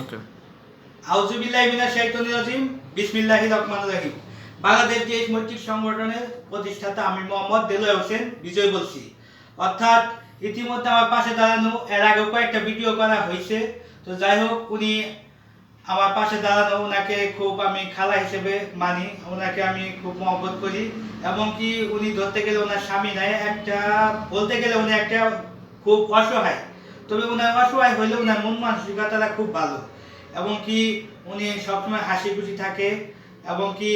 ওকে। আউযুবিল্লাহি মিনাশ শাইতানির রাজিম, বিসমিল্লাহির রহমানির রহিম। বাংলাদেশ জেইশ মসজিদ সংগঠনের প্রতিষ্ঠাতা আমি মোহাম্মদ দেলোয়ার হোসেন বিজয় বলছি। অর্থাৎ ইতিমধ্যে আমার পাশে দাঁড়ানো, এর আগেও কয়েকটা ভিডিও করা হয়েছে। তো যাই হোক, উনি আমার পাশে দাঁড়ানো, ওনাকে খুব আমি খালা হিসেবে মানি, ওনাকে আমি খুব মহব্বত করি। এবং কি উনি ধরতে গেলে ওনার স্বামী নাই, একটা বলতে গেলে উনি একটা খুব অসহায়। তবে ওনার অসহায় হইলে ওনার মন মানসিকতাটা খুব ভালো। এবং কি উনি সবসময় হাসি খুশি থাকে। এবং কি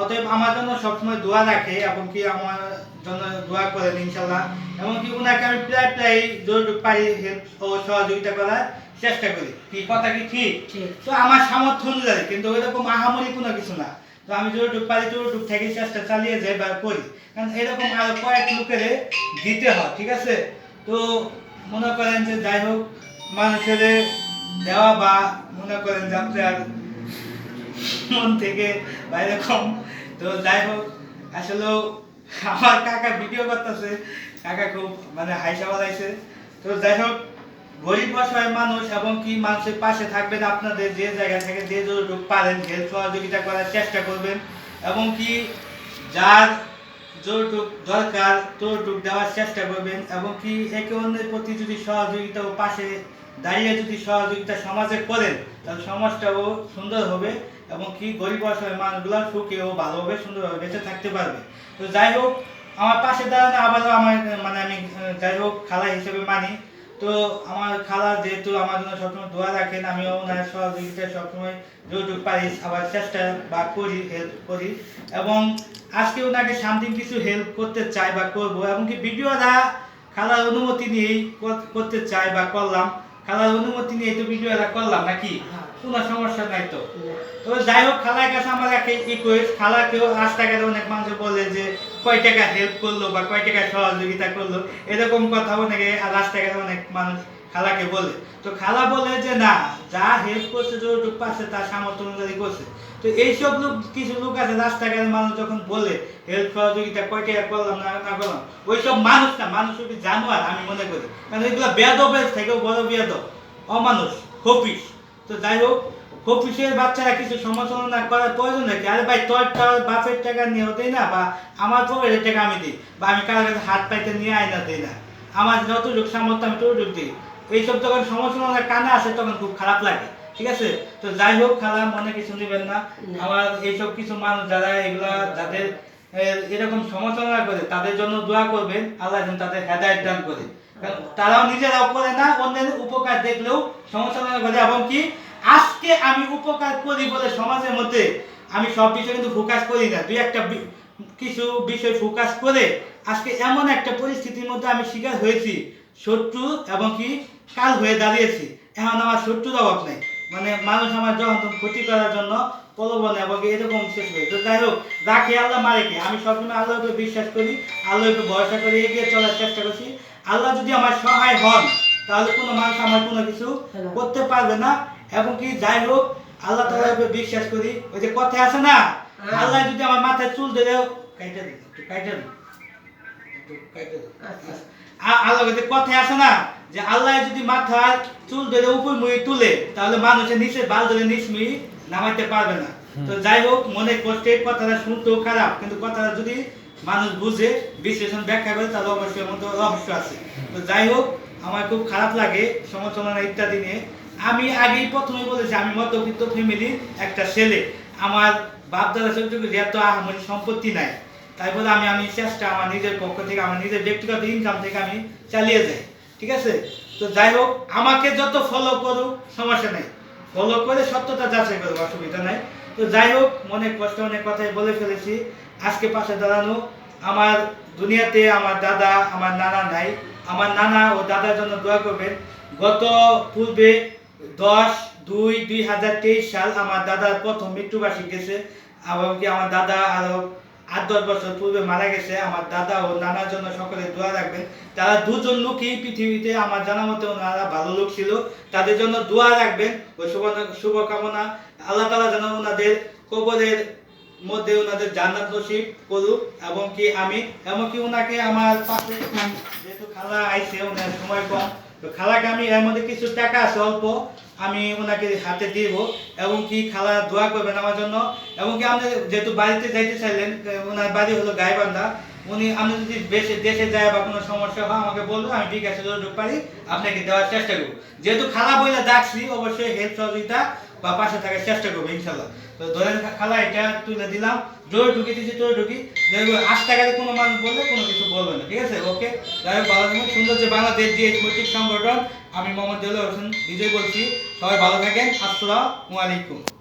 অতএব আমার জন্য সবসময় দোয়া রাখে, এবং কি আমার জন্য দোয়া করেন ইনশাল্লাহ। এবং কি ওনাকে আমি প্রায় প্রায় যতটুকু পারি হেল্প ও সহযোগিতা করার চেষ্টা করি। কি কথা কি ঠিক? তো আমার সামর্থ্য অনুযায়ী, কিন্তু ওইরকম আহামরি কোনো কিছু না। তো আমি যতটুকু পারি ততটুকু থেকে চেষ্টা চালিয়ে যাই বা করি, কারণ এরকম আরো কয়েক লোকের দিতে হয়, ঠিক আছে? তো মনে করেন যে যাই হোক, মানুষের দেওয়া বা মনে করেন যে আপনার মন থেকে বা এরকম। তো যাই হোক, আসলে আমার কাকা ভিডিও করতেছে, কাকা খুব মানে হাইসা বাড়াইছে। তো যাই হোক, গরিব অসহায় মানুষ এবং কি মানুষের পাশে থাকবেন, আপনাদের যে জায়গা থেকে যে যতটুকু পারেন হেল্প সহযোগিতা করার চেষ্টা করবেন। এবং কি যার যতটুক দরকার ততটুক দেওয়ার চেষ্টা করবেন। এবং কি একে অন্যের প্রতি যদি সহযোগিতা ও পাশে দাঁড়িয়ে যদি সহযোগিতা সমাজে করেন, তাহলে সমাজটাও সুন্দর হবে। এবং কি গরিব অসহায় মানুষগুলো সুখে ও ভালোভাবে সুন্দরভাবে বেঁচে থাকতে পারবে। তো যাই হোক, আমার পাশে দাঁড়ানো আবারও আমার মানে আমি যাই হোক খালা হিসেবে মানি। তো আমার খালা যেহেতু আমার জন্য সবসময় দোয়া রাখেন, আমিও ওনার সহযোগিতায় সবসময় যতটুকু পারি আবার চেষ্টা বা করি, হেল্প করি। এবং আজকে ওনাকে সামথিং কিছু হেল্প করতে চাই বা করবো। এবং কি ভিডিওটা খালার অনুমতি নিয়েই করতে চাই বা করলাম। খালার অনুমতি নিয়ে তো ভিডিওটা করলাম নাকি? কোনো সমস্যা নাই তো? তো যাই হোক, খালার কাছে আমার একটা রিকোয়েস্ট, খালাকেও রাস্তাঘাটে অনেক মানুষ বলে যে কয় টাকা হেল্প করলো বা কয় টাকা সহযোগিতা করলো, এরকম কথা অনেকে রাস্তাঘাটে অনেক মানুষ খালাকে বলে। তো খালা বলে যে না, যা হেল্প করছে যতটুকু পাচ্ছে তার সামর্থ্য অনুযায়ী করছে। তো এইসব লোক, কিছু লোক আছে রাস্তাঘাটের মানুষ যখন বলে হেল্প সহযোগিতা কয় টাকা করলাম না না করলাম, ওইসব মানুষ না, মানুষ হচ্ছে জানোয়ার আমি মনে করি। কারণ এগুলো বেয়াদবের থেকেও বড় বেয়াদব, অমানুষ, খপিস। তো যাই হোক, খপিসের বাচ্চারা কিছু সমালোচনা করার প্রয়োজন নাকি? আরে ভাই, তোর বাপের টাকা নিয়েও দেই না, বা আমার পকেটের টাকা আমি দিই, বা আমি কারোর কাছে হাত পাইতে নিয়ে আয়না দিই না, আমার যতটুকু সামর্থ্য আমি ততটুকু দিই। এইসব যখন সমালোচনা কানে আসে তখন খুব খারাপ লাগে, ঠিক আছে? তো যাই হোক, খালা মনে কিছু নেবেন না। আমার এইসব কিছু মানুষ যারা এগুলা, যাদের এরকম সমালোচনা করে, তাদের জন্য দোয়া করবেন, আল্লাহ যেন তাদের হেদায়েত দান করে। কারণ তারাও নিজেরাও করে না, অন্যের উপকার দেখলেও সমালোচনা করে। এবং কি আজকে আমি উপকার করি বলে সমাজের মধ্যে আমি সব বিষয় কিন্তু ফোকাস করি না, দুই একটা কিছু বিষয় ফোকাস করে আজকে এমন একটা পরিস্থিতির মধ্যে আমি শিকার হয়েছি, শত্রু এবং কি কাল হয়ে দাঁড়িয়েছি। এখন আমার শত্রুর অভাব নেই, মানে মানুষ আমার যখন ক্ষতি করার জন্য প্রলোভন এবং এরকম শেষ হয়ে। তো যাই হোক, রাখি আল্লাহ মারেকে, আমি সবসময় আল্লাহর উপরে বিশ্বাস করি, আল্লাহর উপরে ভরসা করে এগিয়ে চলার চেষ্টা করছি। আল্লাহ যদি আমার সহায় হন, তাহলে কোনো মানুষ আমার কোনো কিছু করতে পারবে না। এবং কি যাই হোক, আল্লাহ তাআলার উপরে বিশ্বাস করি। ওই যে কথা আছে না, আল্লাহ যদি আমার মাথায় চুল দিলেও কাইটা দিত, একটু কাইটা দিত, একটু কাইটা দিত। আল্লাহ যে কথায় আছে না, যে আল্লাহ যদি মাথার চুল ধরে উপর মুই তুলে, তাহলে মানুষের নিচে বাল ধরে নিচমুই নামাইতে পারবে না। তো যাই হোক, মনে কষ্টে কথাটা শুনতেও খারাপ, কিন্তু কথাটা যদি মানুষ বুঝে বিশ্লেষণ ব্যাখ্যা করে, তাহলে অবশ্যই মধ্যে রহস্য আছে। তো যাই হোক, আমার খুব খারাপ লাগে সমালোচনা ইত্যাদি নিয়ে। আমি আগেই প্রথমে বলেছি, আমি মধ্যবিত্ত ফ্যামিলির একটা ছেলে। আমার বাপ দাদা চৌধুরী যেহেতু আমার সম্পত্তি নাই, তাই বলে আমি চেষ্টা আমার নিজের পক্ষ থেকে, আমার নিজের ব্যক্তিগত ইনকাম থেকে আমি চালিয়ে যাই, ঠিক আছে? তো যাই হোক, আমাকে যত ফলো করুক সমস্যা নেই, ফলো করে সত্যতা যাচাই করুক, অসুবিধা নাই। তো যাই হোক, মনে কষ্ট অনেক কথাই বলে ফেলেছি। আজকে পাশে দাঁড়ানো, আমার দুনিয়াতে আমার দাদা আমার নানা নাই। আমার নানা ও দাদার জন্য দোয়া করবেন। গত পূর্বে 10/2/2023 সাল আমার দাদার প্রথম মৃত্যুবার্ষিকী গেছে। এবং কি আমার দাদা আরো 8-10 বছর পূর্বে মারা গেছে। আমার দাদা ও নানার জন্য সকলে দোয়া রাখবেন। তারা দুজন লোকই পৃথিবীতে আমার জানা মতে ওনারা ভালো লোক ছিল, তাদের জন্য দোয়া রাখবেন ও শুভকামনা। আল্লাহ তাআলা যেন ওনাদের কবরের মধ্যে ওনাদের জান্নাত নসিব করুক। এবং কি আমি এমনকি ওনাকে আমার পাশে, যেহেতু খালা আইছে, ওনার সময় কম, তো খালাকে আমি এর মধ্যে কিছু টাকা আছে অল্প, আমি ওনাকে হাতে দিব এবং কি খালা দোয়া করবেন আমার জন্য এবং কি আপনি যেহেতু বাড়িতে যাইতে চাইলেন ওনার বাড়ি হলো গাইবান্ধা উনি আমি যদি দেশে যায় বা কোনো সমস্যা হয় আমাকে বলবো আমি ঠিক আছে যতটুকু পারি আপনাকে দেওয়ার চেষ্টা করবো যেহেতু খালা বইলে ডাকছি অবশ্যই হেল্প সহযোগিতা বা পাশে থাকার চেষ্টা করবো ইনশাল্লাহ তো ধরেন খালা এটা তুলে দিলাম জোরে ঢুকে দিচ্ছি জোরে ঢুকি আস্তাকালে কোনো মানুষ বললে কোনো কিছু বলবে না ঠিক আছে ওকে যাই হোক ভালো থাকুন সুন্দর যে বাংলাদেশ যে মৈত্রিক সংগঠন আমি মোহাম্মদ দেলোয়ার হোসেন বিজয় বলছি সবাই ভালো থাকেন আসসালামু আলাইকুম